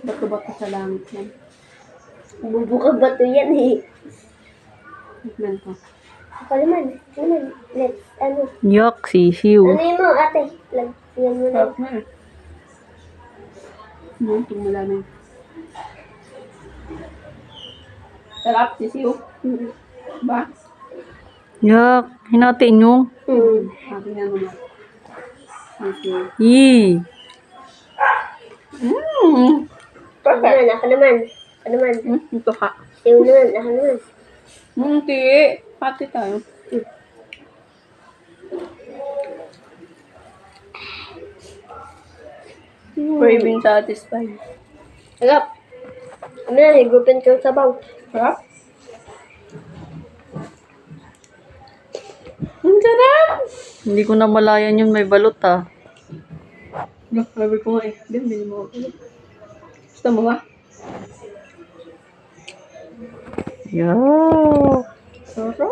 Bato-bato sa langit yan. Bubuka bato yan eh. Tignan ko. Ako naman. Let's, ano. Yak, sisiw. Ano yun mo, ate? Lagyan mo na. Sarap na eh. Tumula na yun. Sarap, sisiw. Ba? Yak, hinati nyo. Sabi nga naman. Sisiw. Yee. Perfect. Ako naman. Ito ka. Siyo naman, ako naman. Hindi. Pati tayo. Craving satisfied. Sarap. Ano na, higupin ko sa sabaw. Sarap? Ang sarap! Hindi ko na malayan yun, may balot ah. Sabi ko nga eh. Hindi mo. Gusto mo ba? Yak.